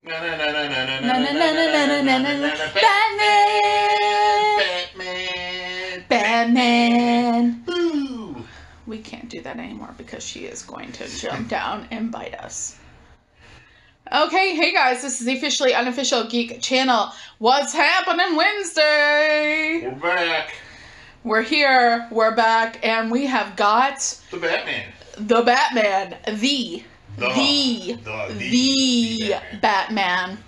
Batman! Batman! Boo! We can't do that anymore because she is going to jump down and bite us. Okay, hey guys, this is the officially unofficial Geek Channel. What's happening Wednesday? We're back. We're here, we're back, and we have got... The Batman. The Batman. The Batman.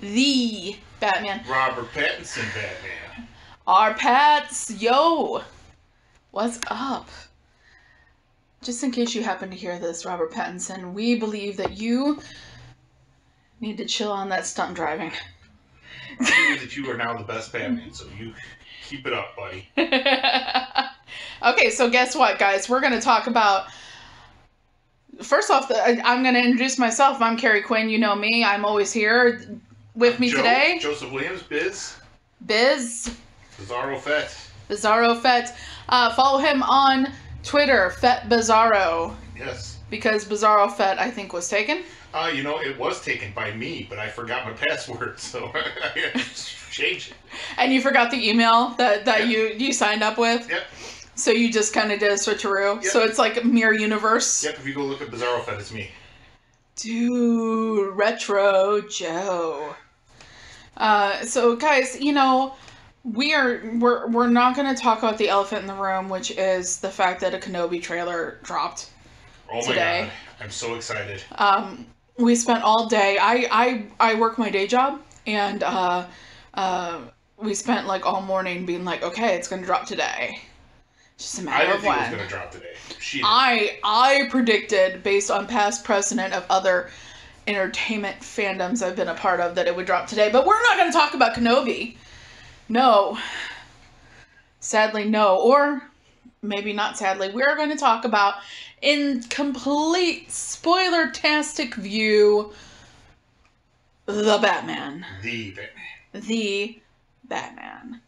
The Batman. Robert Pattinson Batman. Our Pats, yo. What's up? Just in case you happen to hear this, Robert Pattinson, we believe that you need to chill on that stunt driving. I believe that you are now the best Batman, so you keep it up, buddy. Okay, so guess what, guys? We're going to talk about... First off, I'm going to introduce myself. I'm Carrie Quinn. You know me. I'm always here with me today. Joseph Williams, Biz. Bizarro Fett. Bizarro Fett. Follow him on Twitter, Fett Bizarro. Yes. Because Bizarro Fett, I think, was taken. You know, it was taken by me, but I forgot my password, so I had to change it. And you forgot the email that you signed up with? Yep. So you just kind of did a switcheroo? Yep. So it's like a mirror universe? Yep, if you go look at Bizarro Fett, it's me. Dude, Retro Joe. So guys, you know, we're not going to talk about the elephant in the room, which is the fact that a Kenobi trailer dropped today. My God, I'm so excited. We spent all day. I work my day job, and we spent like all morning being like, okay, it's going to drop today. Just a matter of when. I didn't think it was going to drop today. She did. I predicted, based on past precedent of other entertainment fandoms I've been a part of, that it would drop today. But we're not going to talk about Kenobi. No. Sadly, no. Or maybe not sadly. We're going to talk about, in complete spoiler-tastic view, the Batman. The Batman. The Batman.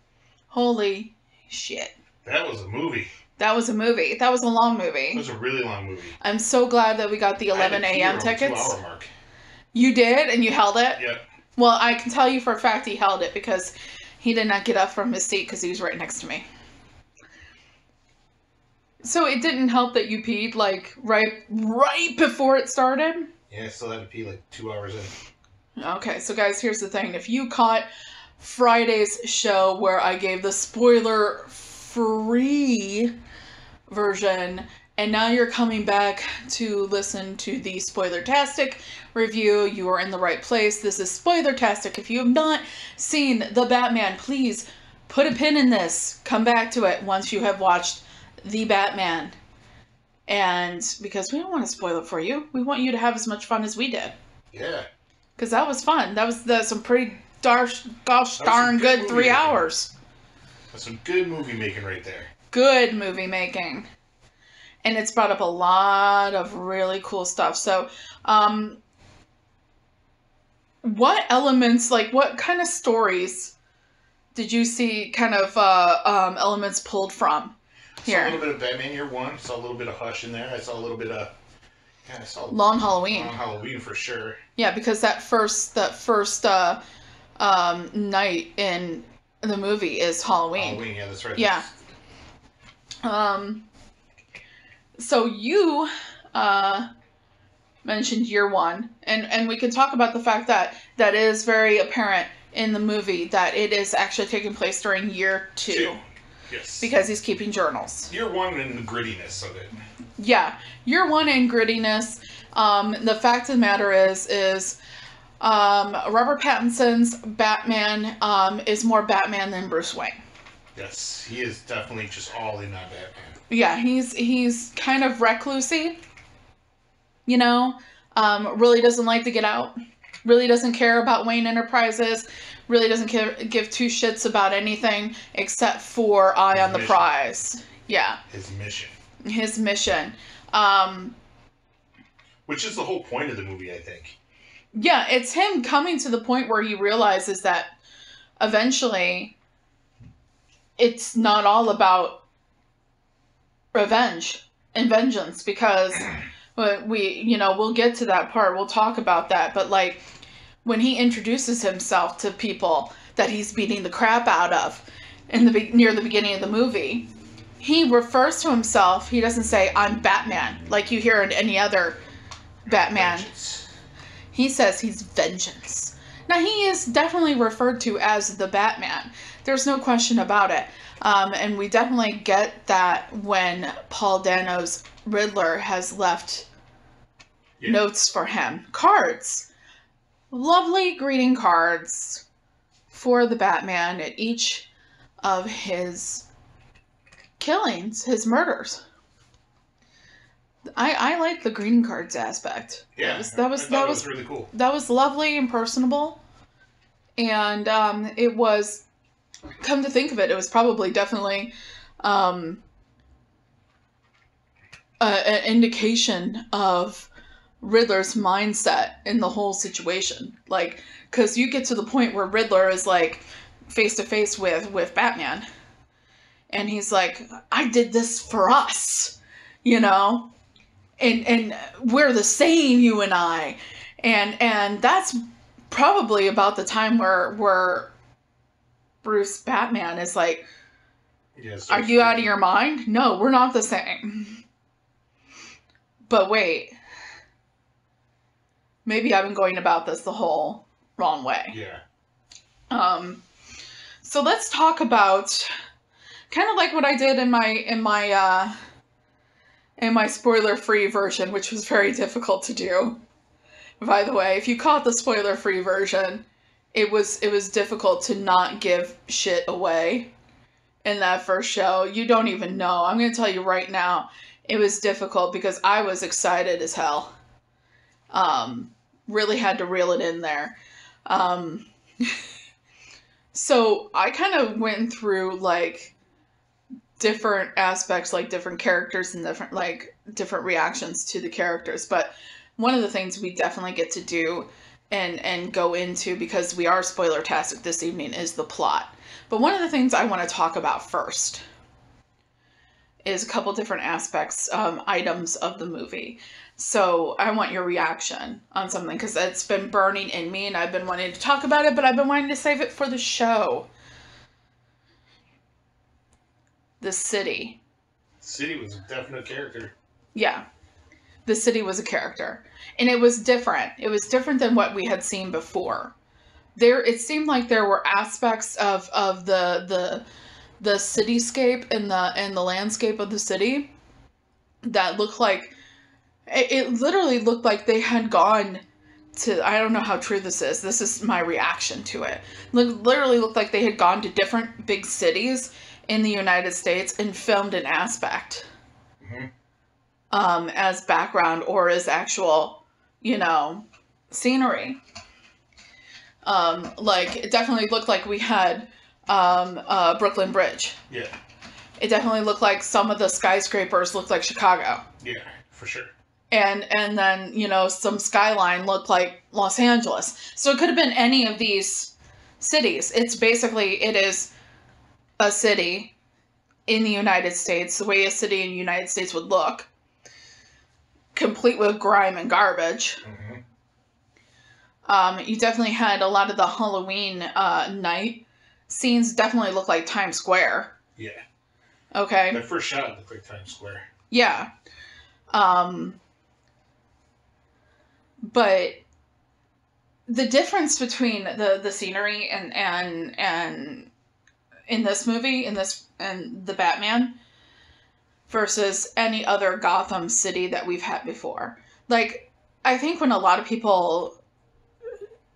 Holy shit. That was a movie. That was a movie. That was a long movie. It was a really long movie. I'm so glad that we got the 11 a.m. tickets. 2 hour mark. You did? And you held it? Yep. Well, I can tell you for a fact he held it because he did not get up from his seat because he was right next to me. So it didn't help that you peed, like, right before it started? Yeah, I still had to pee like 2 hours in. Okay, so guys, here's the thing. If you caught Friday's show where I gave the spoiler-free version, and now you're coming back to listen to the Spoilertastic review, you are in the right place. This is Spoilertastic. If you have not seen The Batman, please put a pin in this. Come back to it once you have watched The Batman. And because we don't want to spoil it for you, we want you to have as much fun as we did. Yeah. Because that was fun. That was some pretty gosh darn good 3 hours. That's some good movie making right there. Good movie making. And it's brought up a lot of really cool stuff. So, what elements, like what kind of stories did you see kind of elements pulled from here? I saw a little bit of Batman Year One. Saw a little bit of Hush in there. I saw a little bit of... Long Halloween. Long Halloween for sure. Yeah, because that first night in the movie is Halloween. Halloween, yeah, that's right. Yeah. So you mentioned Year One, and we can talk about the fact that is very apparent in the movie that it is actually taking place during Year Two. Yes. Because he's keeping journals. Year One and the grittiness of it. Yeah. Year One and grittiness. The fact of the matter is Robert Pattinson's Batman is more Batman than Bruce Wayne. Yes, he is definitely just all in on Batman. Yeah, he's kind of reclusey, you know, really doesn't like to get out, really doesn't care about Wayne Enterprises, really doesn't give two shits about anything except for eye on the prize. Yeah. His mission. Which is the whole point of the movie, I think. Yeah, it's him coming to the point where he realizes that eventually it's not all about revenge and vengeance, because we'll get to that part. We'll talk about that. But like when he introduces himself to people that he's beating the crap out of near the beginning of the movie, he refers to himself, he doesn't say, I'm Batman, like you hear in any other Batman. Vengeance. He says he's Vengeance. Now, he is definitely referred to as the Batman. There's no question about it. And we definitely get that when Paul Dano's Riddler has left notes for him. Cards. Lovely greeting cards for the Batman at each of his killings, his murders. I like the greeting cards aspect. Yeah, that was really cool. That was lovely and personable, and it was. Come to think of it, it was probably definitely an indication of Riddler's mindset in the whole situation. Like, because you get to the point where Riddler is like face to face with Batman, and he's like, "I did this for us," you know. And we're the same, you and I. And that's probably about the time where Bruce Batman is like, are you out of your mind? No, we're not the same. But wait. Maybe I've been going about this the whole wrong way. Yeah. So let's talk about kind of like what I did in my spoiler-free version, which was very difficult to do. By the way, if you caught the spoiler-free version, it was difficult to not give shit away in that first show. You don't even know. I'm going to tell you right now, it was difficult because I was excited as hell. Really had to reel it in there. So I kind of went through like different aspects, like different characters and different reactions to the characters. But one of the things we definitely get to do and go into, because we are spoilertastic this evening, is the plot. But one of the things I want to talk about first is a couple different aspects, items of the movie. So I want your reaction on something, because it's been burning in me and I've been wanting to talk about it, but I've been wanting to save it for the show. The city. City was a definite character. Yeah. The city was a character. And it was different. It was different than what we had seen before. It seemed like there were aspects of the cityscape and the landscape of the city that looked like, it literally looked like they had gone to, I don't know how true this is my reaction to it. Literally looked like they had gone to different big cities in the United States and filmed an aspect. Mm-hmm. As background or as actual, scenery. Like, it definitely looked like we had Brooklyn Bridge. Yeah. It definitely looked like some of the skyscrapers looked like Chicago. Yeah, for sure. And then, some skyline looked like Los Angeles. So it could have been any of these cities. It is a city in the United States, the way a city in the United States would look. Complete with grime and garbage. Mm-hmm. You definitely had a lot of the Halloween night scenes definitely look like Times Square. Yeah. Okay. That first shot looked like Times Square. Yeah. But the difference between the scenery and in this movie, and the Batman, versus any other Gotham city that we've had before. Like, I think when a lot of people,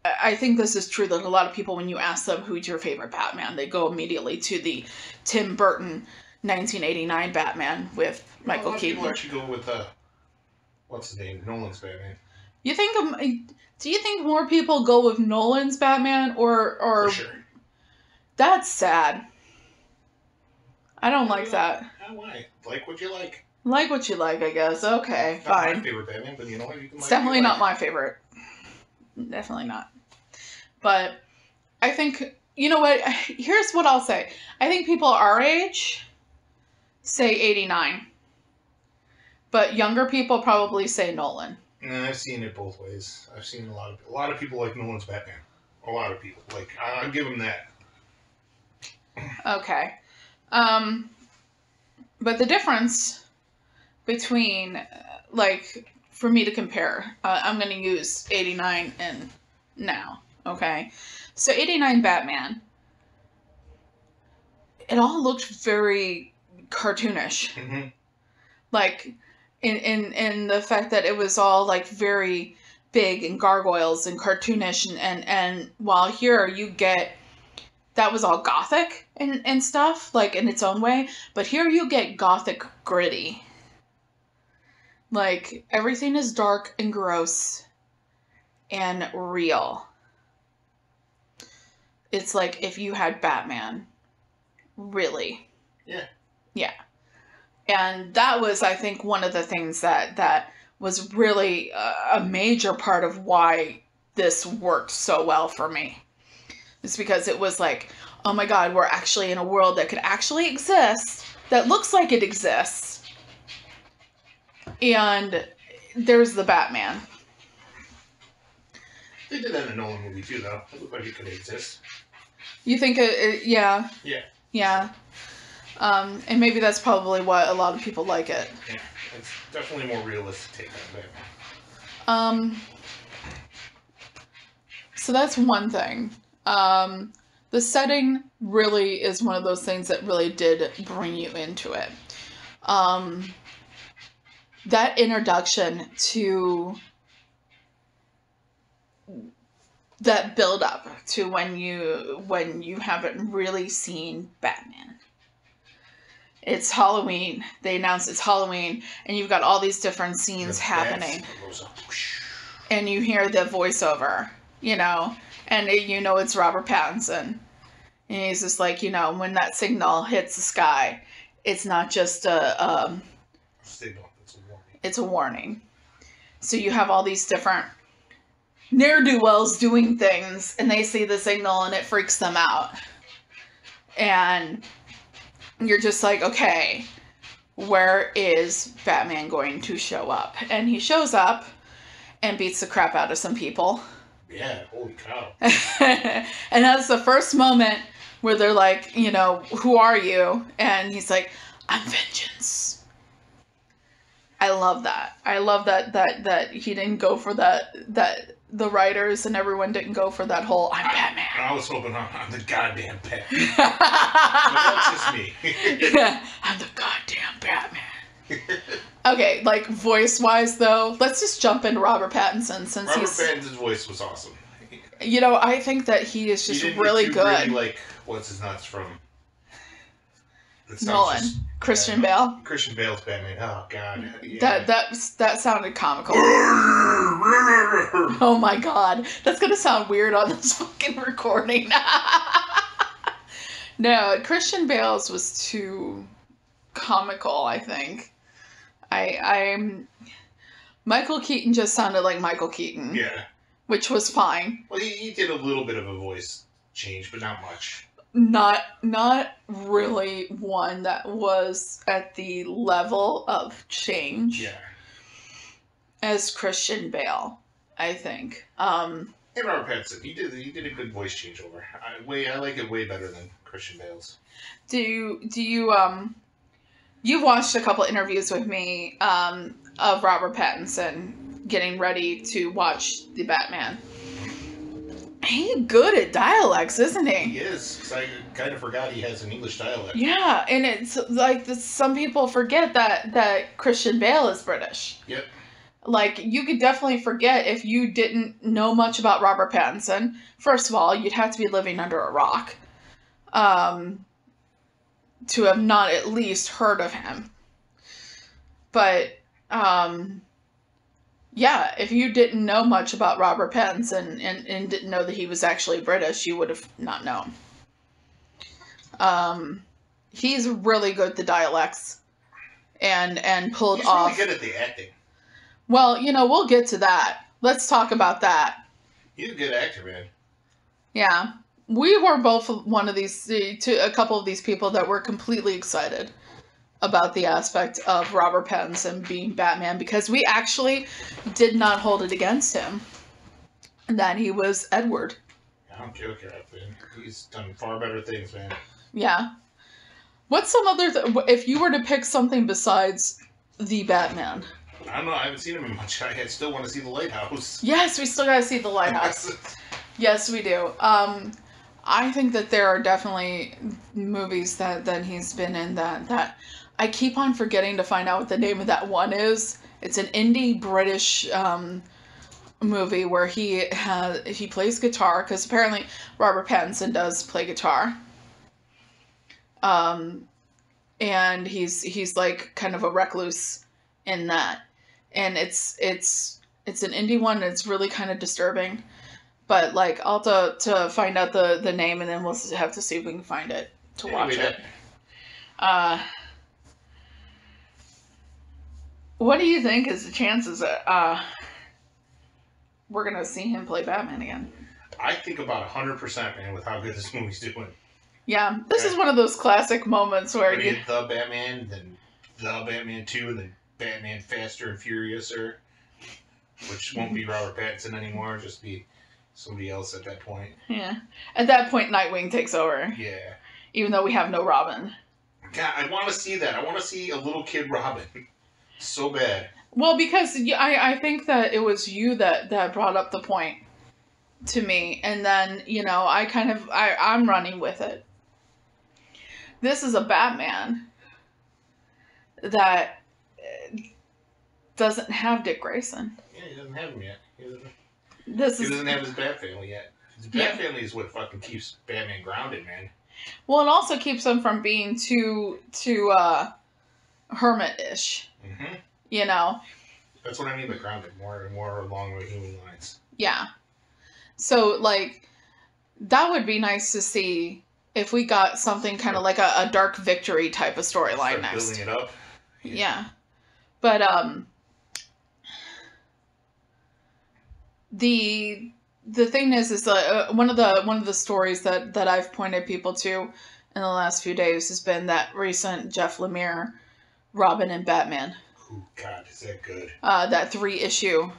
I think this is true, that a lot of people, when you ask them who's your favorite Batman, they go immediately to the Tim Burton 1989 Batman with Michael Keaton. People actually go with, what's his name? Nolan's Batman. Do you think more people go with Nolan's Batman or For sure. That's sad. I don't like that. Why? Like what you like. Like what you like, I guess. Okay, Not fine. my favorite Batman, but you know what? You can It's definitely not my favorite. Definitely not. But I think, you know what? Here's what I'll say. I think people our age say 89. But younger people probably say Nolan. And I've seen it both ways. I've seen a lot of people like Nolan's Batman. A lot of people. Like, I'll give him that. Okay. But the difference between, like, for me to compare, I'm going to use 89 and now, okay? So 89 Batman, it all looked very cartoonish. Mm-hmm. Like, in the fact that it was all, like, very big and gargoyles and cartoonish, and while here you get, that was all gothic and stuff, like, in its own way, but here you get gothic gritty. Like, everything is dark and gross and real. It's like if you had Batman. Really. Yeah. Yeah. And that was, I think, one of the things that was really a major part of why this worked so well for me. It's because it was like, oh my God, we're actually in a world that could actually exist, that looks like it exists. And there's the Batman. They did that in a Nolan movie too, though. It looked like it could exist. You think yeah. Yeah. Yeah. And maybe that's probably why a lot of people like it. Yeah, it's definitely a more realistic take on Batman. So that's one thing. The setting really is one of those things that really did bring you into it. That introduction to that build up to when you haven't really seen Batman. It's Halloween. They announce it's Halloween, and you've got all these different scenes happening. And you hear the voiceover, you know, and you know it's Robert Pattinson. And he's just like, you know, when that signal hits the sky, it's not just a signal, it's a warning. It's a warning. So you have all these different ne'er-do-wells doing things, and they see the signal, and it freaks them out. And you're just like, okay, where is Batman going to show up? And he shows up and beats the crap out of some people. Yeah, holy cow. And that's the first moment where they're like, you know, who are you? And he's like, I'm vengeance. I love that. I love that he didn't go for that the writers and everyone didn't go for that whole I'm Batman. I was hoping I'm the goddamn Batman. But that's just me. I'm the goddamn Batman. Okay, like voice-wise though, let's just jump into Robert Pattinson since Robert Pattinson's voice was awesome. You know, I think that he is just really good. Really like what's his nuts from Nolan. Christian Bale. Christian Bale's Batman. Oh God. Yeah. That sounded comical. Oh my God, that's gonna sound weird on this fucking recording. No, Christian Bale's was too comical, I think. Michael Keaton just sounded like Michael Keaton. Yeah. Which was fine. Well, he did a little bit of a voice change, but not much. Not really one that was at the level of change. Yeah. As Christian Bale, I think. And Robert Pattinson, he did a good voice changeover. I like it way better than Christian Bale's. Do you you've watched a couple interviews with me of Robert Pattinson getting ready to watch the Batman. He's good at dialects, isn't he? He is, because I kind of forgot he has an English dialect. Yeah, and it's like some people forget that Christian Bale is British. Yep. Like, you could definitely forget if you didn't know much about Robert Pattinson. First of all, you'd have to be living under a rock to have not at least heard of him. But, yeah, if you didn't know much about Robert Pattinson and didn't know that he was actually British, you would have not known. He's really good at the dialects and pulled off. He's really good at the acting. Well, you know, we'll get to that. Let's talk about that. He's a good actor, man. Yeah. We were both one of these, a couple of these people that were completely excited about the aspect of Robert Pattinson being Batman, because we actually did not hold it against him that he was Edward. I don't care, man. He's done far better things, man. Yeah. What's some other... if you were to pick something besides the Batman? I don't know. I haven't seen him in much. I still want to see The Lighthouse. Yes, we still gotta see The Lighthouse. Yes, we do. I think that there are definitely movies that he's been in that I keep on forgetting to find out what the name of that one is. It's an indie British movie where he plays guitar, because apparently Robert Pattinson does play guitar. And he's like kind of a recluse in that, and it's an indie one. And it's really kind of disturbing, but like I'll have to find out the name, and then we'll have to see if we can find it to watch it. What do you think is the chances that we're gonna see him play Batman again? I think about 100%, man, with how good this movie's doing. Yeah, this is one of those classic moments where you get the Batman, then the Batman 2, and then Batman Faster and Furiouser, which won't be Robert Pattinson anymore, just be somebody else at that point. Yeah. At that point, Nightwing takes over. Yeah. Even though we have no Robin. God, I want to see that. I want to see a little kid Robin. So bad. Well, because I think that it was you that brought up the point to me, and then, I'm running with it. This is a Batman that doesn't have Dick Grayson. Yeah, he doesn't have him yet. He doesn't have his Bat family yet. His Bat family is what fucking keeps Batman grounded, man. Well, it also keeps him from being too hermit-ish. Mm-hmm. You know? That's what I mean by grounded. More along the human lines. Yeah. So, like, that would be nice to see if we got something kind of like a Dark Victory type of storyline next. Building it up. Yeah. But, the thing is one of the stories that I've pointed people to in the last few days has been that recent Jeff Lemire Robin and Batman. Oh God, is that good? That 3-issue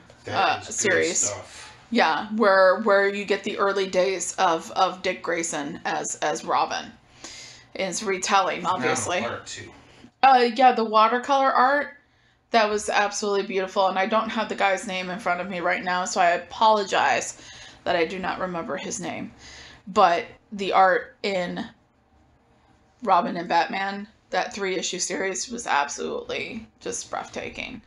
series. Good stuff. Yeah, where you get the early days of Dick Grayson as Robin. It's retelling, obviously. Now art too. Yeah, the watercolor art, that was absolutely beautiful, and I don't have the guy's name in front of me right now, so I apologize that I do not remember his name. But the art in Robin and Batman, that 3-issue series, was absolutely just breathtaking.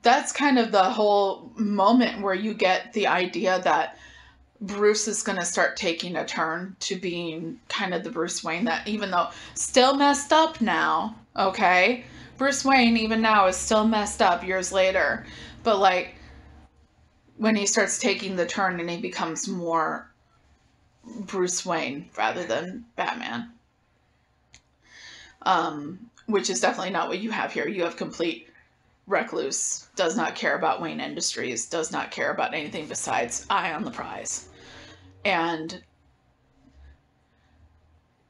That's kind of the whole moment where you get the idea that Bruce is going to start taking a turn to being kind of the Bruce Wayne that, even though still messed up now, okay? Bruce Wayne, even now, is still messed up years later. But, like, when he starts taking the turn and he becomes more Bruce Wayne rather than Batman. Which is definitely not what you have here. You have complete recluse, does not care about Wayne Industries, does not care about anything besides eye on the prize. And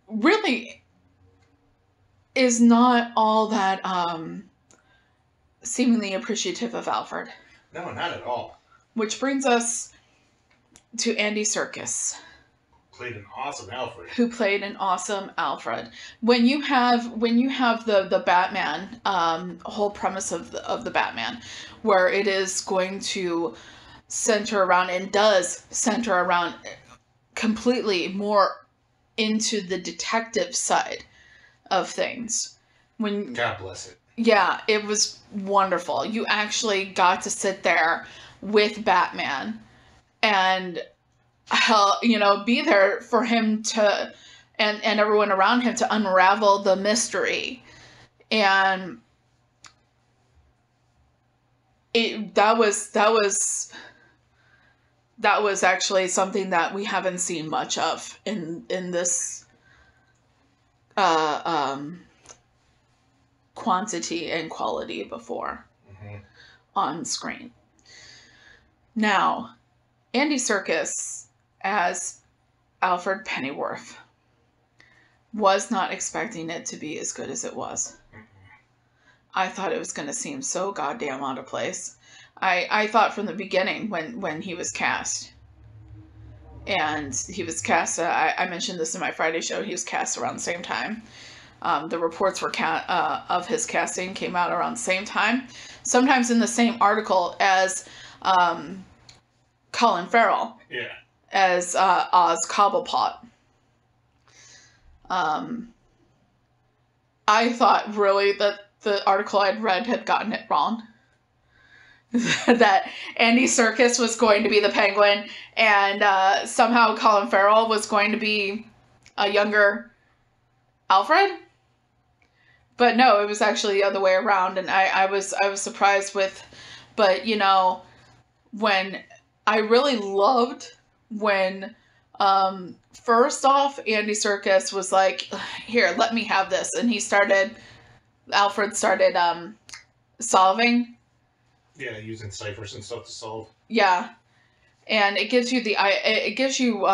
really is not all that seemingly appreciative of Alfred. No, not at all. Which brings us to Andy Serkis. Played an awesome Alfred. Who played an awesome Alfred. When you have the Batman, whole premise of the Batman, where it is going to center around, and does center around completely more into the detective side of things. God bless it. Yeah, it was wonderful. You actually got to sit there with Batman and be there for him to, and everyone around him to unravel the mystery. And that was actually something that we haven't seen much of in this quantity and quality before on screen. Now, Andy Serkis as Alfred Pennyworth. was not expecting it to be as good as it was. I thought it was going to seem so goddamn out of place. I thought from the beginning when he was cast. And he was cast, I mentioned this in my Friday show, he was cast around the same time. The reports were of his casting came out around the same time. Sometimes in the same article as Colin Farrell. Yeah. As Oz Cobblepot. I thought really that the article I'd read had gotten it wrong. That Andy Serkis was going to be the Penguin, and somehow Colin Farrell was going to be a younger Alfred. But no, it was actually the other way around, and I was surprised with, but you know, when I really loved when first off Andy Serkis was like, here, let me have this, and Alfred started solving. Yeah, using ciphers and stuff to solve. Yeah, and it gives you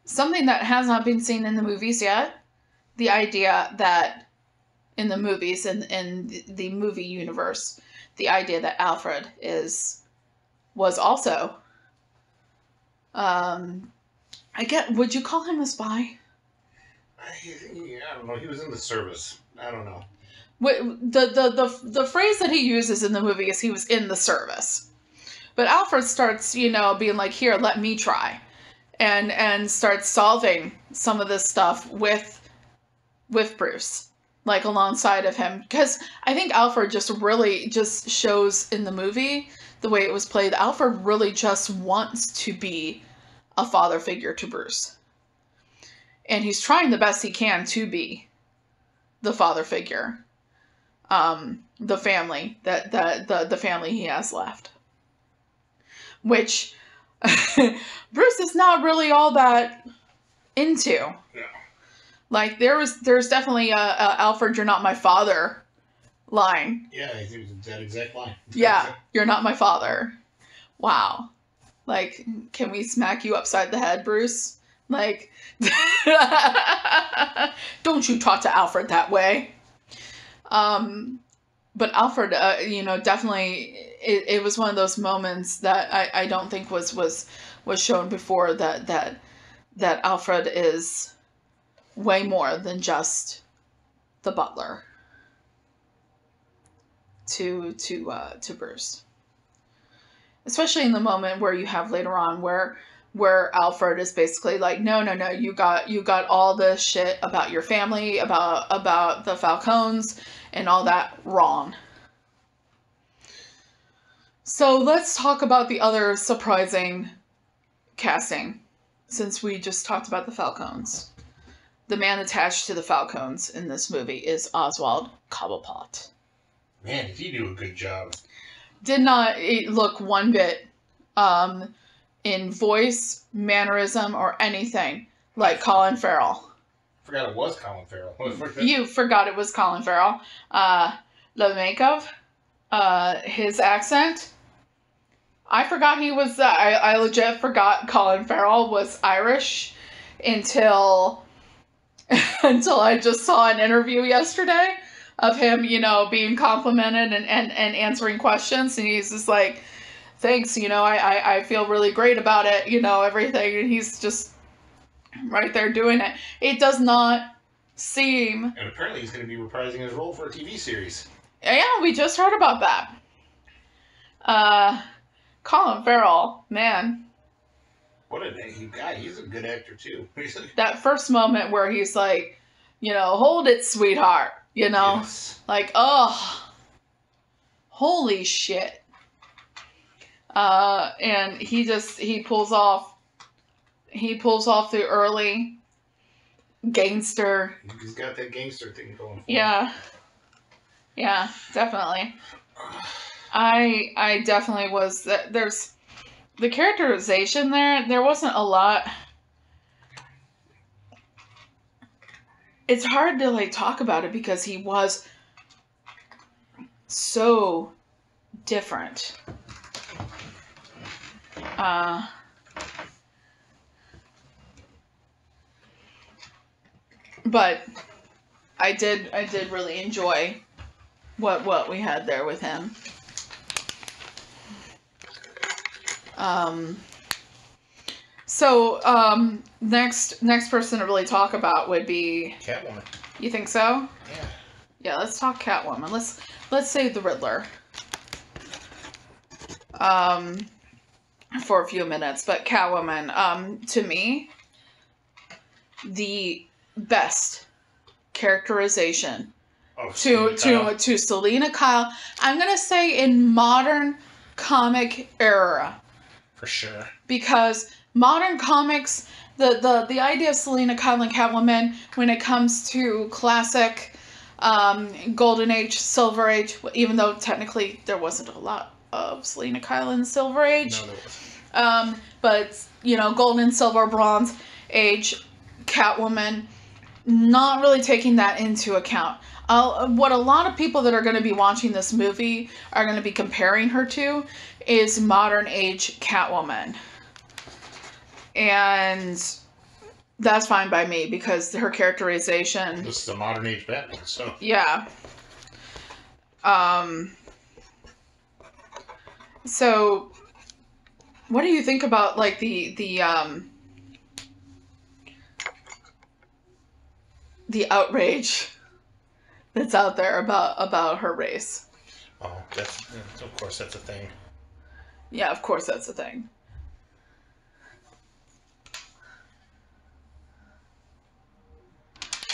something that has not been seen in the movies yet. The idea that in the movies, in the movie universe, the idea that Alfred was also, would you call him a spy? I don't know. He was in the service. I don't know. The phrase that he uses in the movie is he was in the service. But Alfred starts, being like, here, let me try. And starts solving some of this stuff with Bruce, like alongside of him. Because I think Alfred just shows in the movie, the way it was played, Alfred really just wants to be a father figure to Bruce. And he's trying the best he can to be the father figure. The family the family he has left, which Bruce is not really all that into. Yeah. Like there's definitely a Alfred, you're not my father line. Yeah, that exact line. Yeah, you're not my father. Wow. Like, can we smack you upside the head, Bruce? Like, don't you talk to Alfred that way. But Alfred, definitely, it was one of those moments that I don't think was shown before, that Alfred is way more than just the butler to Bruce. Especially in the moment where you have later on where Alfred is basically like, no, you got all this shit about your family, about the Falcones and all that wrong. So let's talk about the other surprising casting, since we just talked about the Falcones. The man attached to the Falcones in this movie is Oswald Cobblepot. Man, did he do a good job. Did not look one bit in voice, mannerism, or anything like Colin Farrell. Forgot it was Colin Farrell. You forgot it was Colin Farrell. The makeup, his accent. I forgot he was. I legit forgot Colin Farrell was Irish until I just saw an interview yesterday of him, being complimented and answering questions, and he's just like, thanks, I feel really great about it, everything, and he's just right there doing it. It does not seem... And apparently he's going to be reprising his role for a TV series. Yeah, we just heard about that. Colin Farrell, man. What a guy. He's a good actor, too. That first moment where he's like, hold it, sweetheart. Yes. Like, oh, holy shit. And he pulls off the early gangster. He's got that gangster thing going for him. Yeah, definitely. I definitely was, there's the characterization there wasn't a lot. It's hard to talk about it because he was so different. But I did really enjoy what we had there with him. Next person to really talk about would be Catwoman. You think so? Yeah. Yeah, let's talk Catwoman. Let's save the Riddler. For a few minutes, but Catwoman, to me, the best characterization to Selina Kyle. I'm gonna say in modern comic era. For sure. Because modern comics, the idea of Selina Kyle and Catwoman when it comes to classic Golden Age, Silver Age, even though technically there wasn't a lot of Selina Kyle in the Silver Age. No, there wasn't. But, you know, Golden, Silver, Bronze Age, Catwoman, not really taking that into account. What a lot of people that are going to be watching this movie are going to be comparing her to is modern age Catwoman. And that's fine by me because her characterization... This is a modern age Batman, so... Yeah. So, what do you think about, like, the outrage that's out there about her race? Oh, of course that's a thing. Yeah, of course that's a thing.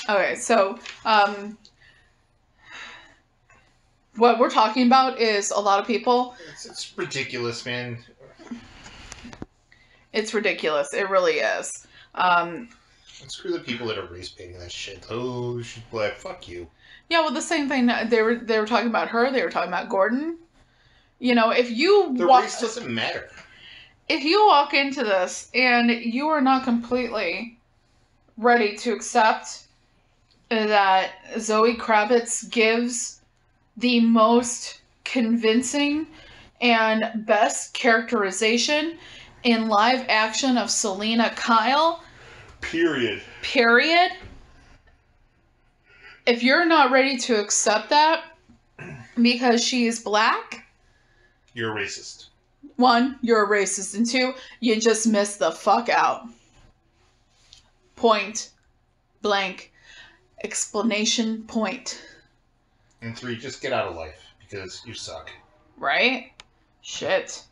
Okay, so, what we're talking about is a lot of people... It's ridiculous, man. It's ridiculous. It really is. Screw the people that are race baiting that shit. Oh, she's black. Fuck you. Yeah, well, the same thing. They were talking about her. They were talking about Gordon. You know, if you... The race doesn't matter. If you walk into this and you are not completely ready to accept that Zoe Kravitz gives the most convincing and best characterization in live action of Selina Kyle. Period. If you're not ready to accept that because she is black... You're a racist. 1, you're a racist. And 2, you just missed the fuck out. Point blank. Explanation point. And 3, just get out of life because you suck. Right? Shit.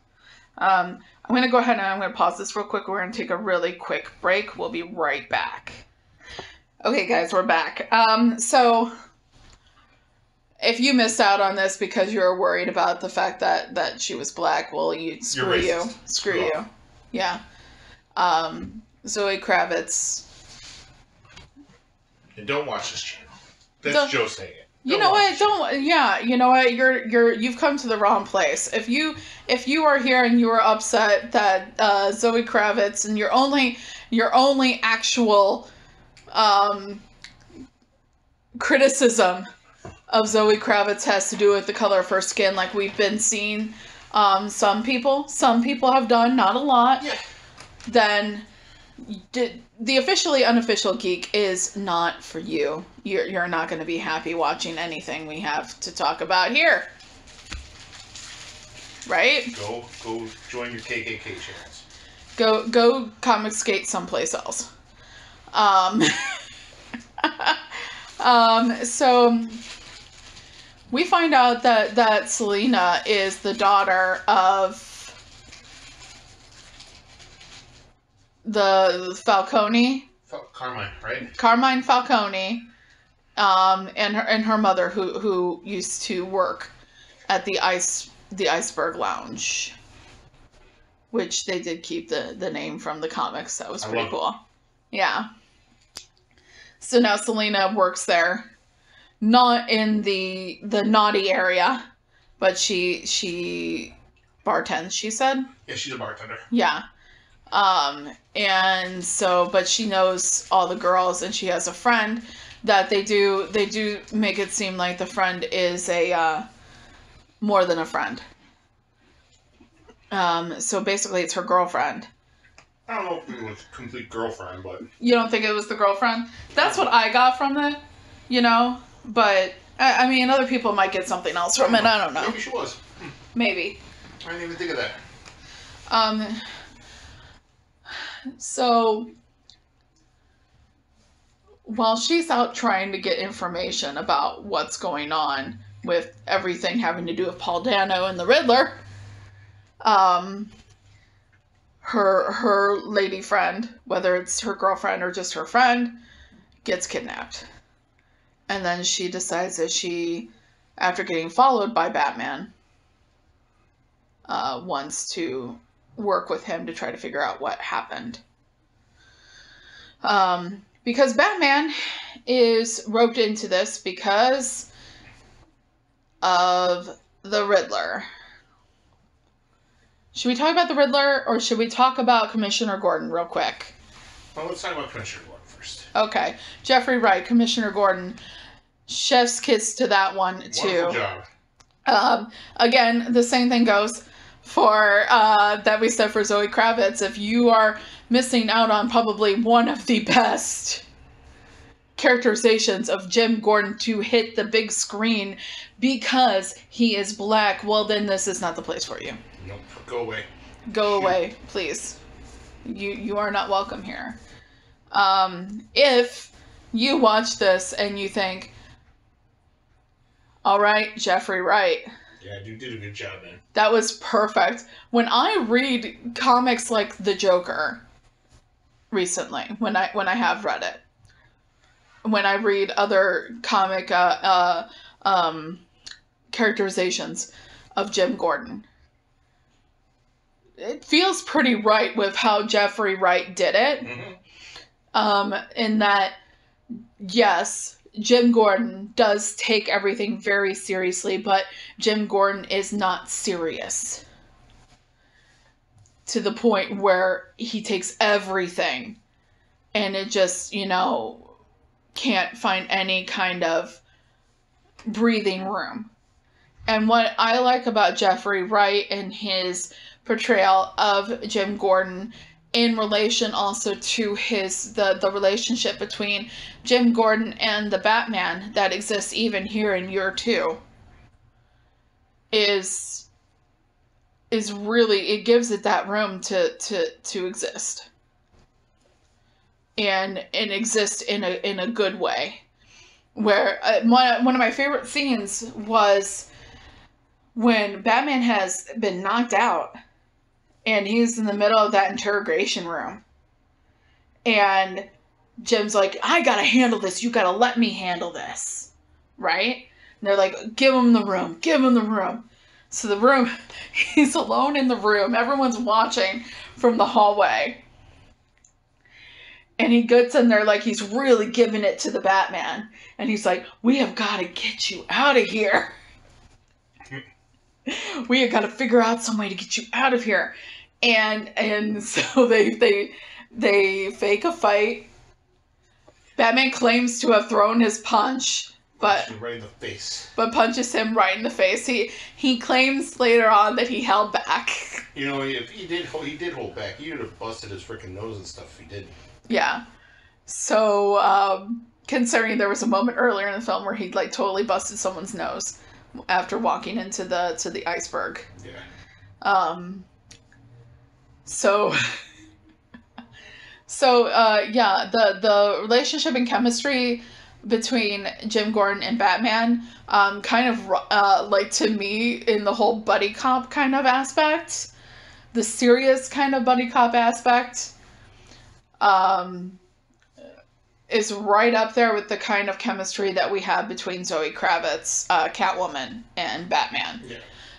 I'm going to go ahead and I'm going to pause this real quick. We're going to take a really quick break. We'll be right back. Okay, guys, we're back. So, if you missed out on this because you were worried about the fact that she was black, well, screw you. Screw you. Yeah. Zoe Kravitz. And don't watch this channel. That's Joe saying it. You know what? You know what? You've come to the wrong place. If you are here and you are upset that Zoe Kravitz and your only actual criticism of Zoe Kravitz has to do with the color of her skin, like we've been seeing some people have done, not a lot. Yeah. Then the officially unofficial geek is not for you. You're not going to be happy watching anything we have to talk about here. Right? Go join your KKK channels. Go comic skate someplace else. So we find out that Selina is the daughter of the Falcone. Carmine, right? Carmine Falcone, and her mother who used to work at the Iceberg Lounge, which they did keep the name from the comics. That was pretty cool. Yeah. So now Selina works there, not in the naughty area, but she bartends. She said. Yeah, she's a bartender. Yeah. And so, but she knows all the girls and she has a friend that they do make it seem like the friend is more than a friend. So basically it's her girlfriend. I don't know if it was complete girlfriend, but... You don't think it was the girlfriend? That's what I got from it, you know? But, I mean, other people might get something else from it. I don't know. Maybe she was. Maybe. I didn't even think of that. So, while she's out trying to get information about what's going on with everything having to do with Paul Dano and the Riddler, her lady friend, whether it's her girlfriend or just her friend, gets kidnapped. And then she decides that she, after getting followed by Batman, wants to work with him to try to figure out what happened. Because Batman is roped into this because of the Riddler. Should we talk about the Riddler, or should we talk about Commissioner Gordon real quick? Well, let's talk about Commissioner Gordon first. Okay. Jeffrey Wright, Commissioner Gordon. Chef's kiss to that one, too. Wonderful job. Again, the same thing goes for, that we said for Zoe Kravitz. If you are missing out on probably one of the best characterizations of Jim Gordon to hit the big screen because he is black, well, then this is not the place for you. Nope. Go away. Go away, please. You are not welcome here. If you watch this and you think, all right, Jeffrey Wright. Yeah, you did a good job, man. That was perfect. When I read comics like The Joker recently, when I have read it, when I read other comic characterizations of Jim Gordon, it feels pretty right with how Jeffrey Wright did it. Mm-hmm. In that, yes, Jim Gordon does take everything very seriously, but Jim Gordon is not serious to the point where he takes everything and it just, can't find any kind of breathing room. And what I like about Jeffrey Wright and his portrayal of Jim Gordon in relation also to the relationship between Jim Gordon and the Batman that exists even here in year 2 is really, it gives it that room to exist. And exist in a good way. Where one of my favorite scenes was when Batman has been knocked out and he's in the middle of that interrogation room. And Jim's like, I gotta handle this. You gotta let me handle this. Right? And they're like, give him the room. Give him the room. So the room, he's alone in the room. Everyone's watching from the hallway. And he gets in there like he's really giving it to the Batman. And he's like, we have got to get you out of here. We have got to figure out some way to get you out of here. And so they fake a fight. Batman claims to have thrown his punch, but right in the face. But punches him right in the face. He claims later on that he held back. If he did hold back. He would have busted his freaking nose and stuff if he did. Yeah. So, considering there was a moment earlier in the film where he totally busted someone's nose after walking into the iceberg. Yeah. Yeah, the relationship and chemistry between Jim Gordon and Batman, kind of to me in the whole buddy cop kind of aspect, the serious kind of buddy cop aspect, is right up there with the kind of chemistry that we have between Zoe Kravitz, Catwoman, and Batman. Yeah.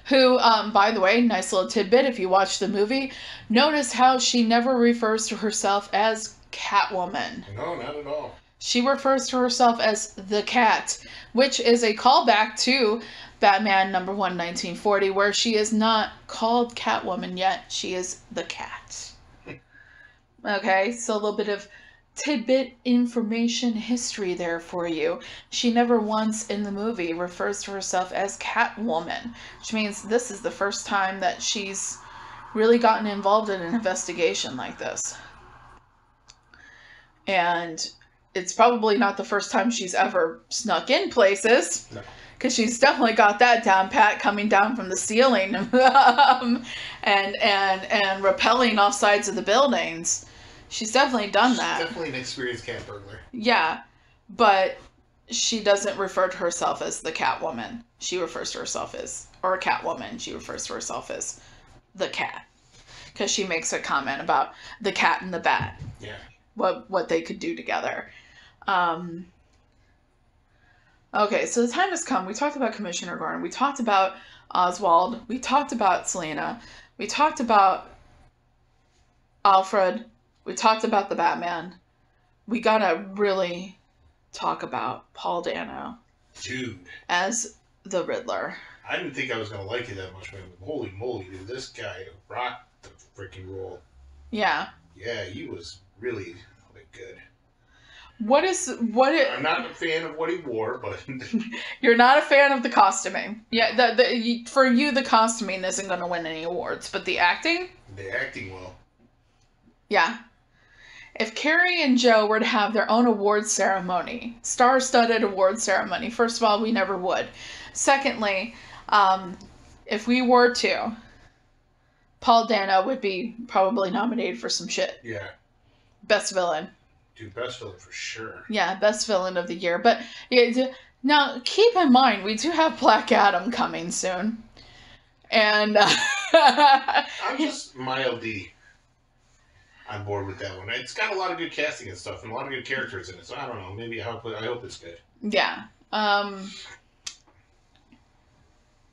Who, by the way, nice little tidbit, if you watch the movie, notice how she never refers to herself as Catwoman. No, not at all. She refers to herself as the Cat, which is a callback to Batman #1, 1940, where she is not called Catwoman yet. She is the Cat. Okay, so a little bit of tidbit information history there for you. She never once in the movie refers to herself as Catwoman, which means this is the first time that she's really gotten involved in an investigation like this. And it's probably not the first time she's ever snuck in places. No. Because she's definitely got that down pat, coming down from the ceiling and rappelling off sides of the buildings. She's definitely done that. She's definitely an experienced cat burglar. Yeah, but she doesn't refer to herself as the Catwoman. She refers to herself as, or a Catwoman, she refers to herself as the cat. Because she makes a comment about the cat and the bat. Yeah. What they could do together. Okay, so the time has come. We talked about Commissioner Gordon. We talked about Oswald. We talked about Selena. We talked about Alfred. We talked about the Batman. We gotta really talk about Paul Dano. Dude. As the Riddler. I didn't think I was gonna like it that much, man. Holy moly, dude. This guy rocked the freaking role. Yeah. Yeah, he was really good. I'm not a fan of what he wore, but you're not a fan of the costuming. Yeah, for you, the costuming isn't going to win any awards, but the acting. The acting will. Yeah. If Carrie and Joe were to have their own award ceremony, star-studded award ceremony, first of all, we never would. Secondly, if we were to, Paul Dano would be probably nominated for some shit. Yeah. Best villain. Dude, best villain for sure. Yeah, best villain of the year. But yeah, now, keep in mind, we do have Black Adam coming soon. And I'm just mildly on board with that one. It's got a lot of good casting and stuff, and a lot of good characters in it. So I don't know. Maybe I hope it's good. Yeah.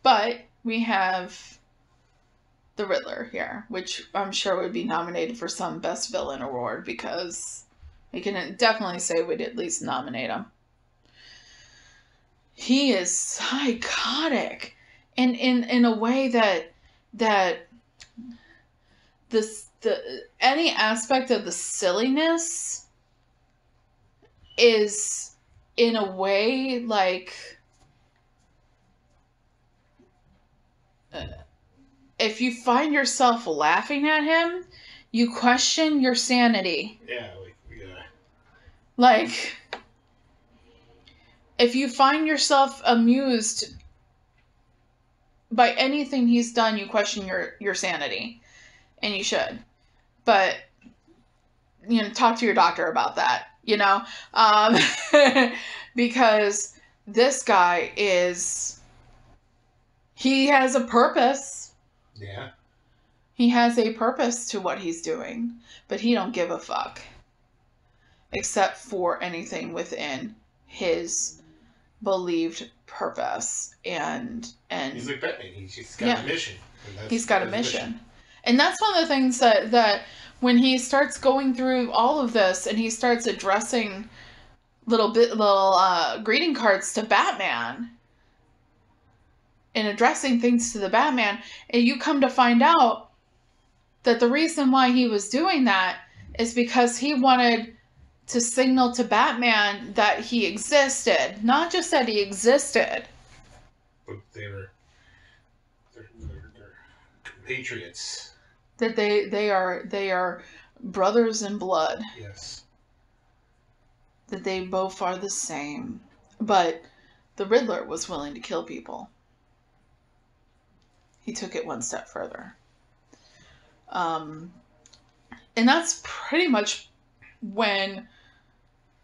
But we have the Riddler here, which I'm sure would be nominated for some best villain award, because we can definitely say we'd at least nominate him. He is psychotic, and in a way that any aspect of the silliness is in a way like if you find yourself laughing at him, you question your sanity. Yeah. Like, if you find yourself amused by anything he's done, you question your sanity. And you should. But, talk to your doctor about that, because this guy he has a purpose. Yeah. He has a purpose to what he's doing, but he don't give a fuck. Except for anything within his believed purpose. And he's like Batman. He's got a mission. He's got a mission. And that's one of the things that when he starts going through all of this and he starts addressing little greeting cards to Batman and addressing things to the Batman, and you come to find out that the reason why he was doing that is because he wanted to signal to Batman that he existed. Not just that he existed. But they're compatriots. That they are brothers in blood. Yes. That they both are the same. But the Riddler was willing to kill people. He took it one step further. And that's pretty much when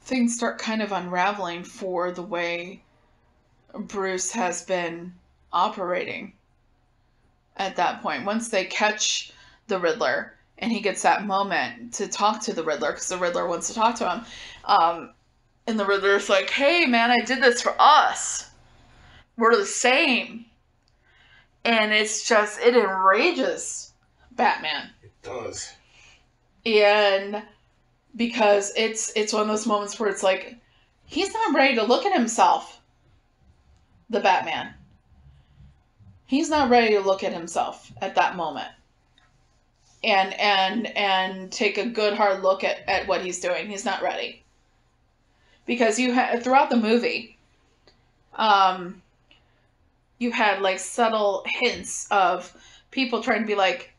things start kind of unraveling for the way Bruce has been operating at that point. Once they catch the Riddler and he gets that moment to talk to the Riddler, because the Riddler wants to talk to him, and the Riddler's like, hey man, I did this for us. We're the same. And it's just, it enrages Batman. It does. And because it's one of those moments where it's like, he's not ready to look at himself, the Batman. He's not ready to look at himself at that moment. And take a good hard look at what he's doing. He's not ready. Because throughout the movie, you had like subtle hints of people trying to be like,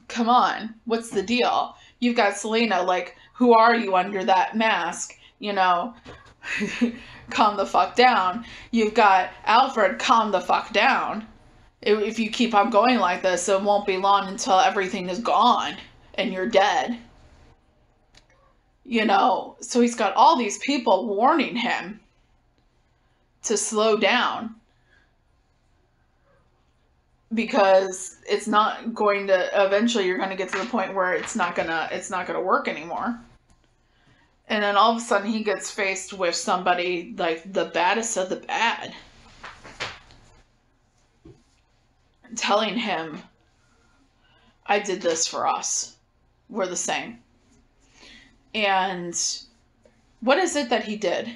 come on, what's the deal? You've got Selena, like, who are you under that mask? You know, calm the fuck down. You've got Alfred, calm the fuck down. If you keep on going like this, it won't be long until everything is gone and you're dead. You know, so he's got all these people warning him to slow down. Because it's not going to, eventually you're going to get to the point where it's not going to work anymore. And then all of a sudden he gets faced with somebody like the baddest of the bad. Telling him, I did this for us. We're the same. And what is it that he did?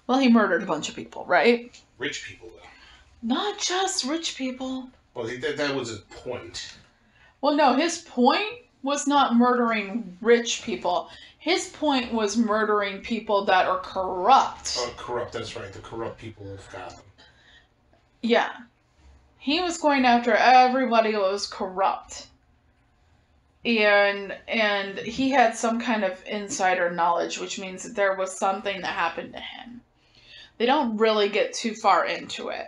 Well, he murdered a bunch of people, right? Rich people, though. Not just rich people. Well, that was his point. Well, no, his point was not murdering rich people. His point was murdering people that are corrupt. Oh, corrupt, that's right. The corrupt people of Gotham. Yeah. He was going after everybody that was corrupt. And he had some kind of insider knowledge, which means that there was something that happened to him. They don't really get too far into it.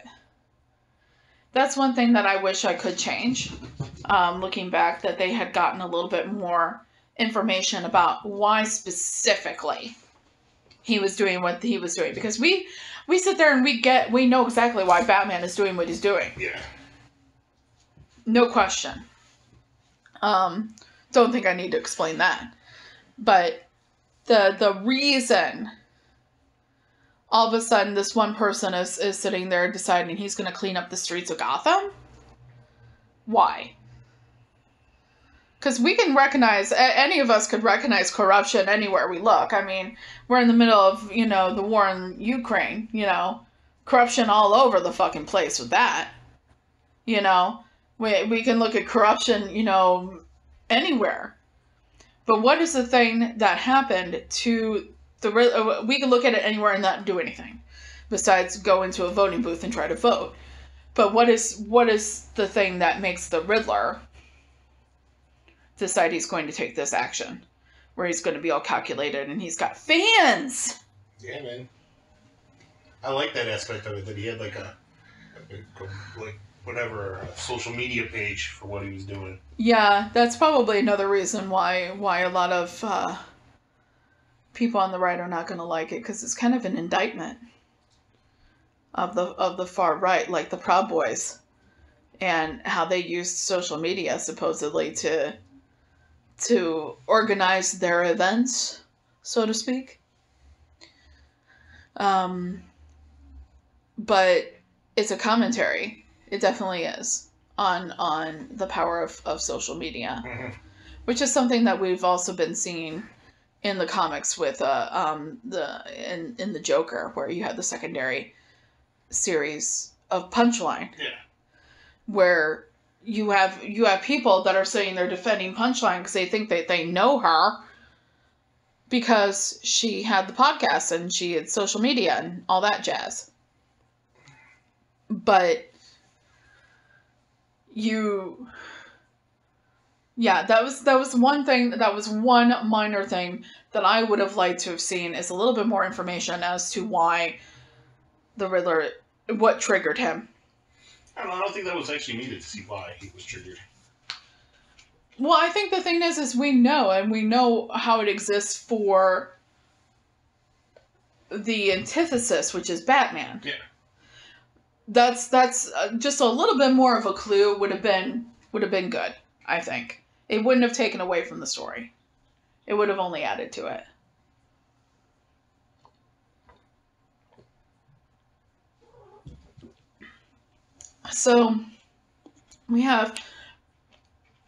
That's one thing that I wish I could change. Looking back, that they had gotten a little bit more information about why specifically he was doing what he was doing. Because we sit there and we know exactly why Batman is doing what he's doing. Yeah. No question. Don't think I need to explain that. But the reason all of a sudden this one person is sitting there deciding he's going to clean up the streets of Gotham? Why? Because we can recognize, any of us could recognize corruption anywhere we look. I mean, we're in the middle of, you know, the war in Ukraine, you know. Corruption all over the fucking place with that. You know, we can look at corruption, you know, anywhere. But what is the thing that happened to we can look at it anywhere and not do anything besides go into a voting booth and try to vote. But what is the thing that makes the Riddler decide he's going to take this action, where he's going to be all calculated and he's got fans? Yeah, man. I like that aspect of it, that he had like a social media page for what he was doing. Yeah, that's probably another reason why a lot of people on the right are not going to like it, because it's kind of an indictment of the far right, like the Proud Boys, and how they used social media supposedly to organize their events, so to speak. But it's a commentary. It definitely is on the power of social media, mm-hmm. which is something that we've also been seeing in the comics with in the Joker, where you had the secondary series of Punchline, where you have people that are saying they're defending Punchline because they think that they know her because she had the podcast and she had social media and all that jazz. But that was one thing. That was one minor thing that I would have liked to have seen, is a little bit more information as to why the Riddler, what triggered him. I don't think that was actually needed to see why he was triggered. Well, I think the thing is we know how it exists for the antithesis, which is Batman. Yeah. That's just a little bit more of a clue would have been good, I think. It wouldn't have taken away from the story. It would have only added to it. So, we have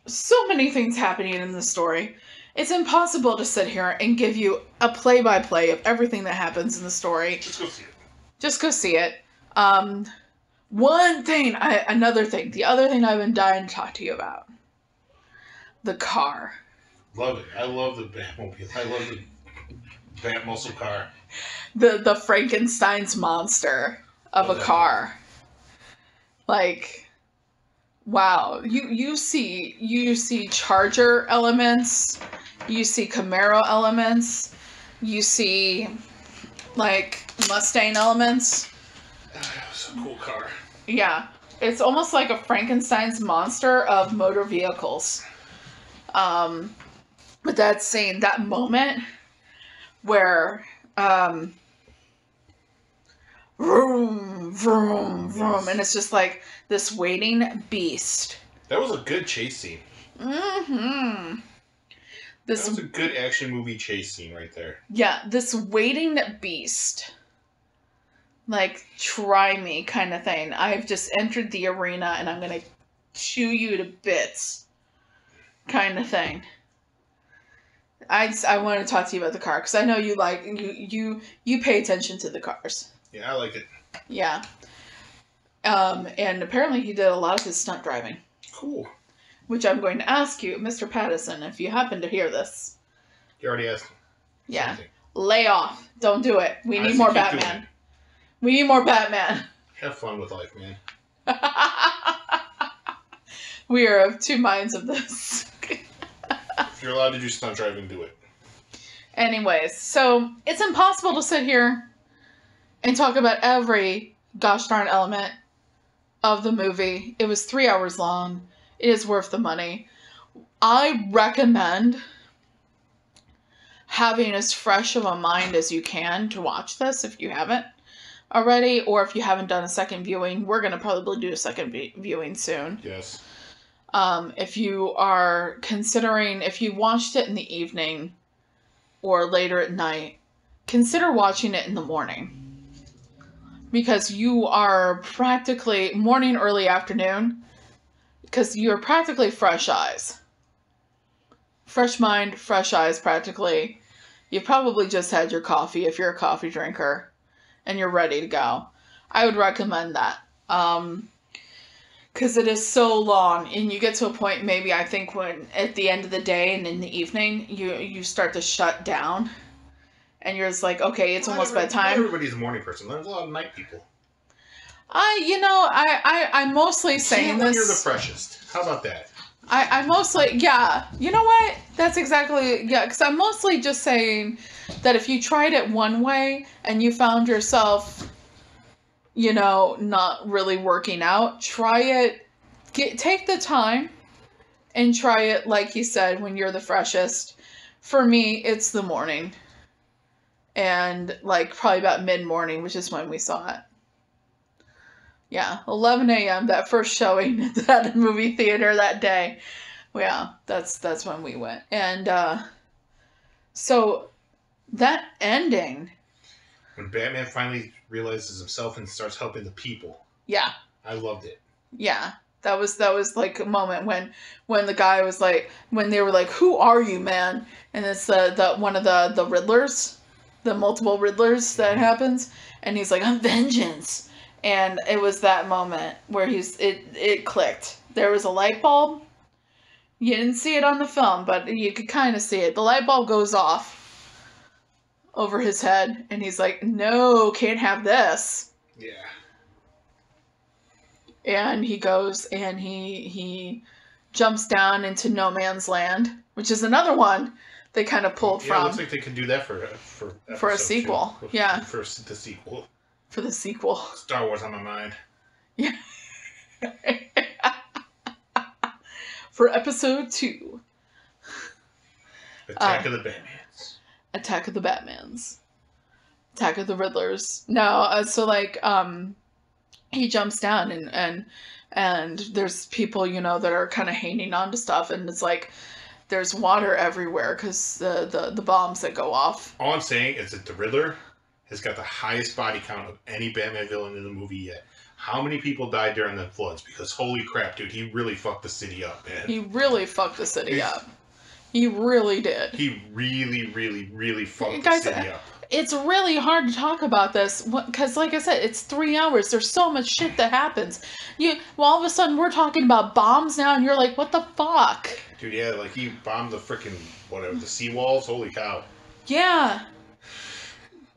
so many things happening in this story. It's impossible to sit here and give you a play-by-play of everything that happens in the story. Just go see it. Just go see it. The other thing I've been dying to talk to you about. The car. Love it. I love the Batmobile. I love the Bat muscle car. The Frankenstein's monster of a car. Like, wow. You see Charger elements, you see Camaro elements, you see like Mustang elements. That was a cool car. Yeah. It's almost like a Frankenstein's monster of motor vehicles. But that scene, that moment where vroom, vroom, vroom, and it's just like this waiting beast. That was a good chase scene. Mm-hmm. That was a good action movie chase scene right there. Yeah, this waiting beast. Like, try me kind of thing. I've just entered the arena and I'm going to chew you to bits kind of thing. I want to talk to you about the car because I know you like, you pay attention to the cars. Yeah, I like it. Yeah. And apparently he did a lot of his stunt driving. Cool. Which I'm going to ask you, Mr. Pattison, if you happen to hear this. You already asked him. Yeah. Something. Lay off. Don't do it. We need more Batman. We need more Batman. Have fun with life, man. We are of two minds of this. If you're allowed to do stunt driving, do it. Anyways, so it's impossible to sit here and talk about every gosh darn element of the movie. It was 3 hours long. It is worth the money. I recommend having as fresh of a mind as you can to watch this if you haven't already, or if you haven't done a second viewing. We're going to probably do a second viewing soon. Yes. If you are considering, if you watched it in the evening or later at night, consider watching it in the morning. Because you are practically, morning, early afternoon, because you're practically fresh eyes. Fresh mind, fresh eyes practically. You probably just had your coffee if you're a coffee drinker. And you're ready to go. I would recommend that. Because it is so long. And you get to a point, maybe, I think, when at the end of the day and in the evening, you start to shut down. And you're just like, okay, it's almost bedtime. Not everybody's a morning person. There's a lot of night people. I'm mostly saying this. You're the freshest. How about that? I mostly, yeah. You know what? That's exactly, yeah. Because I'm mostly just saying that if you tried it one way and you found yourself, not really working out, try it. Take the time and try it, like you said, when you're the freshest. For me, it's the morning. And, probably about mid-morning, which is when we saw it. Yeah, 11 a.m., that first showing at that movie theater that day. Yeah, that's when we went. And, so, that ending. When Batman finally realizes himself and starts helping the people. Yeah. I loved it. Yeah. That was like a moment when the guy was like, when they were like, who are you, man? And it's the one of the Riddlers, the multiple Riddlers that happens. And he's like, I'm vengeance. And it was that moment where it clicked. There was a light bulb. You didn't see it on the film, but you could kind of see it. The light bulb goes off over his head, and he's like, no, can't have this. Yeah. And he goes and he jumps down into no man's land, which is another one they kind of pulled from. Yeah, it looks like they could do that for a sequel. Two. Yeah. For the sequel. For the sequel. Star Wars on my mind. Yeah. For episode 2. Attack of the Batmans. Attack of the Batmans. Attack of the Riddlers. No, he jumps down and there's people, that are kind of hanging on to stuff, and it's like there's water everywhere because the bombs that go off. All I'm saying is that the Riddler has got the highest body count of any Batman villain in the movie yet. How many people died during the floods? Because holy crap, dude, he really fucked the city up, man. He really fucked the city up. He really did. He really, really, really fucked the city up. It's really hard to talk about this because, like I said, it's 3 hours. There's so much shit that happens. All of a sudden, we're talking about bombs now, and you're like, what the fuck? Dude, yeah, he bombed the freaking, the seawalls. Holy cow. Yeah.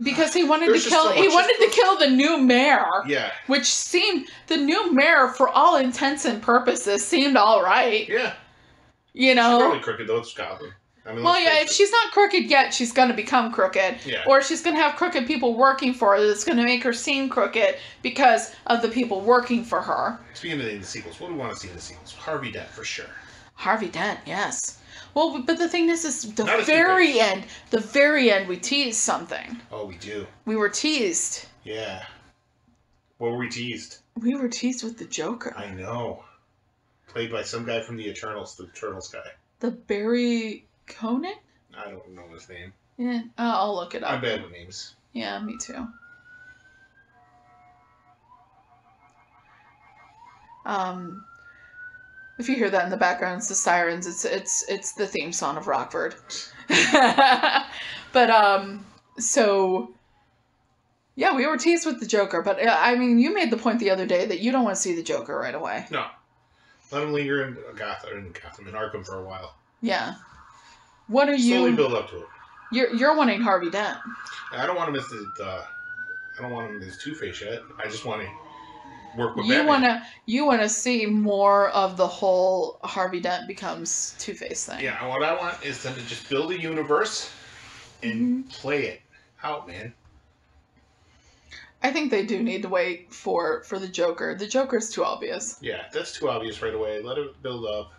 Because he wanted There's to just kill. so He much- wanted to kill the new mayor. Yeah. Which seemed the new mayor, for all intents and purposes, seemed all right. Yeah. You She's know. probably crooked though. It's Gotham. I mean, Well, yeah. face If it. she's not crooked yet, she's gonna become crooked. Yeah. Or she's gonna have crooked people working for her. That's gonna make her seem crooked because of the people working for her. Speaking of the sequels, what do we want to see in the sequels? Harvey Dent for sure. Harvey Dent, yes. Well, but the thing is the Not as very good. end. The very end, we teased something. Oh, we do. We were teased. Yeah. What were we teased? We were teased with the Joker. I know. Played by some guy from the Eternals, the Eternals guy. The Barry Conan? I don't know his name. Yeah, I'll look it up. I'm bad with names. Yeah, me too. If you hear that in the background, it's the sirens. It's the theme song of Rockford. But so yeah, we were teased with the Joker. But I mean, you made the point the other day that you don't want to see the Joker right away. No. Let him linger in Gotham, in Arkham for a while. Yeah. What are Slowly you? build up to it. You're wanting Harvey Dent. I don't want him as I don't want him as Two-Face yet. I just want to work with You Batman. you wanna see more of the whole Harvey Dent becomes Two-Face thing. Yeah, what I want is them to just build a universe and play it out, man. I think they do need to wait for the Joker. The Joker's too obvious. Yeah, that's too obvious right away. Let it build up.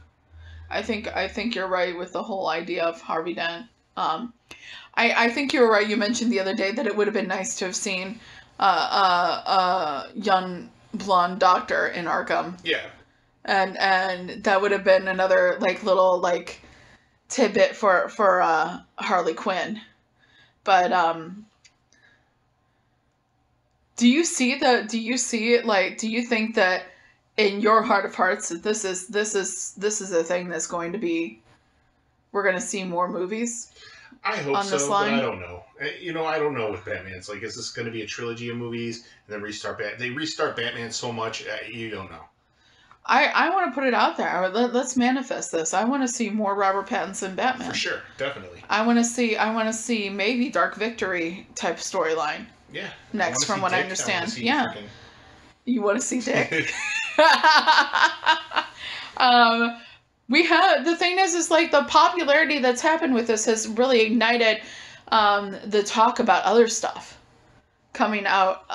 I think you're right with the whole idea of Harvey Dent. I think you were right. You mentioned the other day that it would have been nice to have seen a young blonde doctor in Arkham. Yeah. And that would have been another little tidbit for Harley Quinn. But do you see it do you think that in your heart of hearts that this is a thing that's going to be, we're going to see more movies? I hope on so, this line? but I don't know. I don't know with Batman. It's is this going to be a trilogy of movies and then restart Batman? They restart Batman so much, you don't know. I want to put it out there. Let's manifest this. I want to see more Robert Pattinson Batman. For sure, definitely. I want to see maybe Dark Victory type storyline. Yeah. Next, from what I understand. Yeah. Freaking... You want to see Dick? We have, the thing is the popularity that's happened with this has really ignited the talk about other stuff coming out.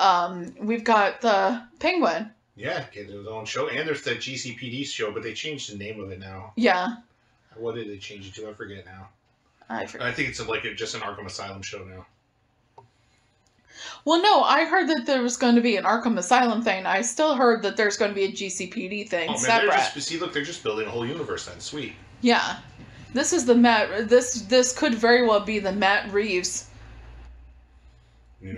We've got the Penguin. Yeah, get his own show. And there's that GCPD show, but they changed the name of it now. Yeah. What did they change it to? I forget now. I forget. I think it's just an Arkham Asylum show now. Well, no, I heard that there was going to be an Arkham Asylum thing. I still heard that there's going to be a GCPD thing separate. They're just building a whole universe then. Sweet. Yeah. This is the this could very well be the Matt Reeves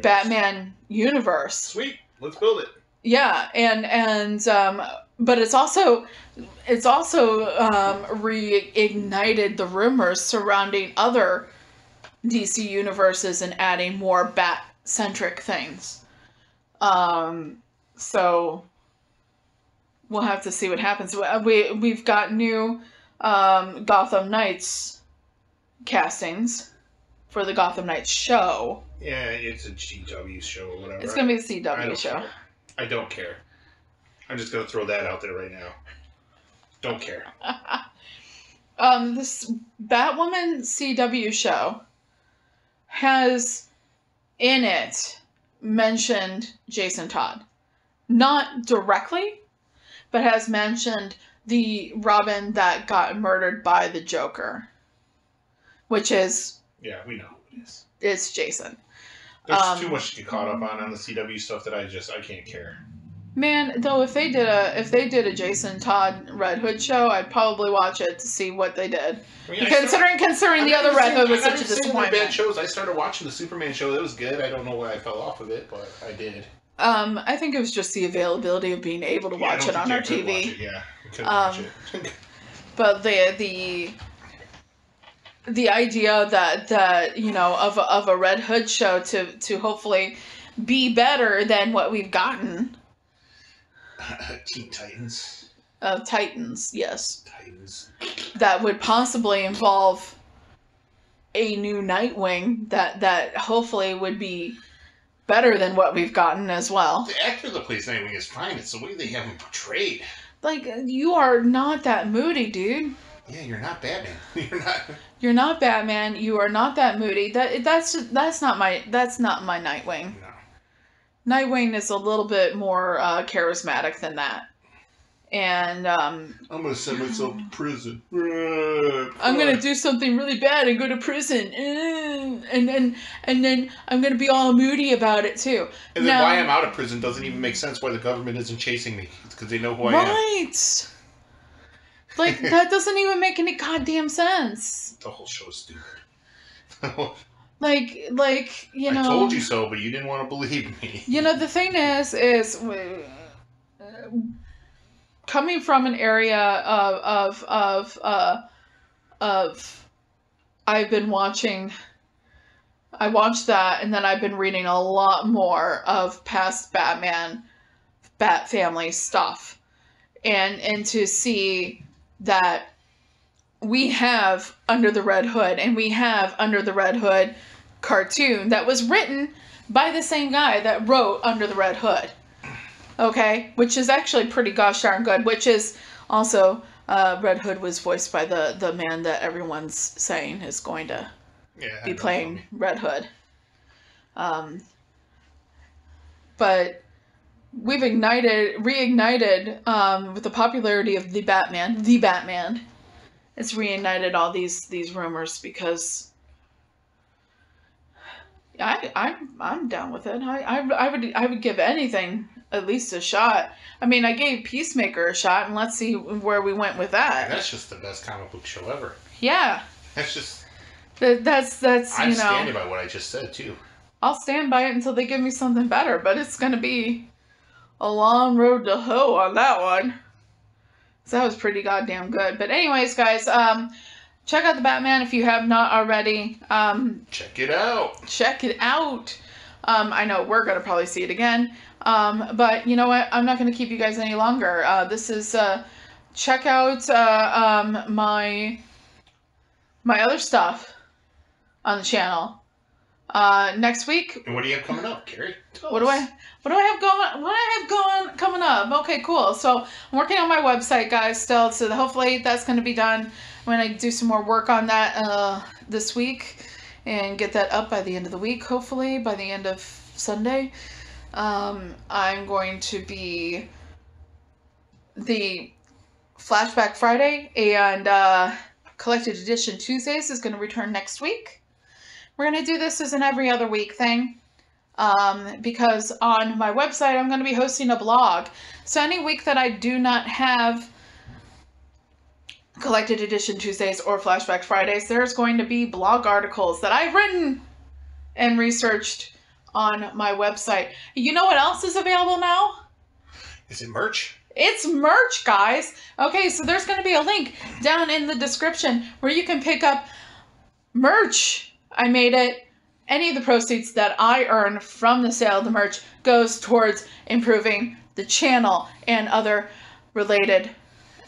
Batman universe. Sweet. Let's build it. Yeah, and but it's also reignited the rumors surrounding other DC universes and adding more Bat-centric things. So we'll have to see what happens. We've got new Gotham Knights castings for the Gotham Knights show. Yeah, it's a CW show or whatever. It's gonna be a CW show. Care. I don't care. I'm just gonna throw that out there right now. Don't care. This Batwoman CW show has in it mentioned Jason Todd. Not directly, but has mentioned the Robin that got murdered by the Joker. Which is... Yeah, we know who it is. It's Jason. There's too much to get caught up on the CW stuff that I can't care. Man, though, if they did a Jason Todd Red Hood show, I'd probably watch it to see what they did. I mean, considering the other Red Hood was such a disappointment. Bad shows. I started watching the Superman show. That was good. I don't know why I fell off of it, but I did. I think it was just the availability of being able to watch it on our TV. Yeah, I couldn't watch it. But the idea that of a Red Hood show to hopefully be better than what we've gotten. Teen Titans. Titans, yes. Titans. That would possibly involve a new Nightwing that hopefully would be better than what we've gotten as well. The actor that plays Nightwing is fine. It's the way they have him portrayed. Like, you are not that moody, dude. Yeah, you're not Batman. You're not Batman. You are not that moody. That's not my Nightwing. No. Nightwing is a little bit more charismatic than that. And I'm gonna send myself to prison. I'm gonna do something really bad and go to prison, and then I'm gonna be all moody about it too. And then why I'm out of prison doesn't even make sense. Why the government isn't chasing me? It's because they know who I am. Right. Like, that doesn't even make any goddamn sense. The whole show's stupid. like you know. I told you so, but you didn't want to believe me. You know, the thing is coming from an area of I've been watching. I watched that, and then I've been reading a lot more of past Batman, Bat Family stuff, and to see that we have Under the Red Hood, and we have Under the Red Hood cartoon that was written by the same guy that wrote Under the Red Hood. Okay? Which is actually pretty gosh darn good, which is also, Red Hood was voiced by the man that everyone's saying is going to be playing Red Hood. But we've reignited with the popularity of the Batman. It's reignited all these rumors because I'm down with it. I would give anything at least a shot. I mean, I gave Peacemaker a shot, and let's see where we went with that. And that's just the best comic book show ever. Yeah. That's just. That's I'm standing by what I just said too. I'll stand by it until they give me something better, but it's gonna be a long road to hoe on that one. So that was pretty goddamn good. But anyways, guys, check out the Batman if you have not already. Check it out. Check it out. I know we're gonna probably see it again. But you know what? I'm not gonna keep you guys any longer. This is check out my other stuff on the channel. Next week. And what do you have coming up, Carrie? What do I have coming up? Okay, cool. So I'm working on my website, guys, still. So hopefully that's going to be done. I'm going to do some more work on that this week and get that up by the end of the week. Hopefully by the end of Sunday. I'm going to be the Flashback Friday and Collected Edition Tuesdays is going to return next week. We're going to do this as an every other week thing because on my website I'm going to be hosting a blog. So any week that I do not have Collected Edition Tuesdays or Flashback Fridays, there's going to be blog articles that I've written and researched on my website. You know what else is available now? Is it merch? It's merch, guys. Okay, so there's going to be a link down in the description where you can pick up merch. I made it. Any of the proceeds that I earn from the sale of the merch goes towards improving the channel and other related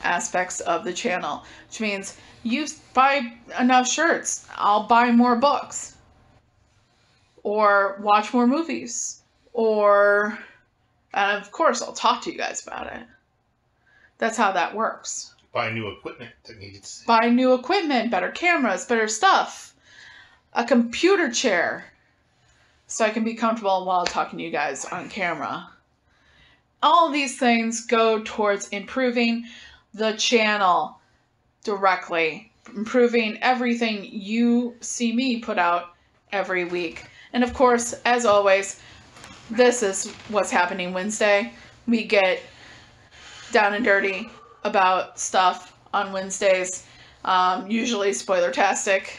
aspects of the channel. Which means you buy enough shirts, I'll buy more books. Or watch more movies. Or, and of course, I'll talk to you guys about it. That's how that works. Buy new equipment that needs. Buy new equipment, better cameras, better stuff. A computer chair. So I can be comfortable while talking to you guys on camera. All these things go towards improving the channel directly. Improving everything you see me put out every week. And of course, as always, this is what's happening Wednesday. We get down and dirty about stuff on Wednesdays. Usually Spoilertastic.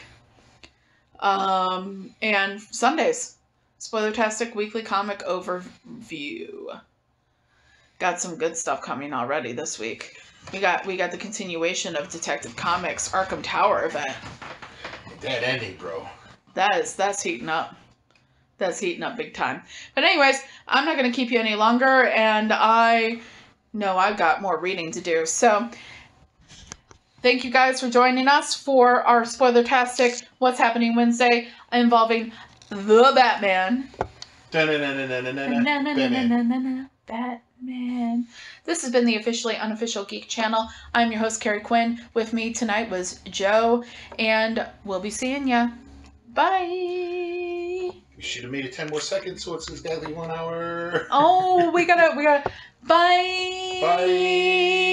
And Sundays. Spoilertastic Weekly Comic Overview. Got some good stuff coming already this week. We got the continuation of Detective Comics Arkham Tower event. That ending, bro. That's heating up. That's heating up big time. But anyways, I'm not going to keep you any longer, and I know I've got more reading to do. So, Thank you guys for joining us for our Spoilertastic What's Happening Wednesday involving the Batman. Batman. This has been the Officially Unofficial Geek Channel. I'm your host, Carrie Quinn. With me tonight was Joe, and we'll be seeing ya. Bye. We should have made it 10 more seconds, so it's exactly 1 hour. Oh, we gotta. Bye. Bye.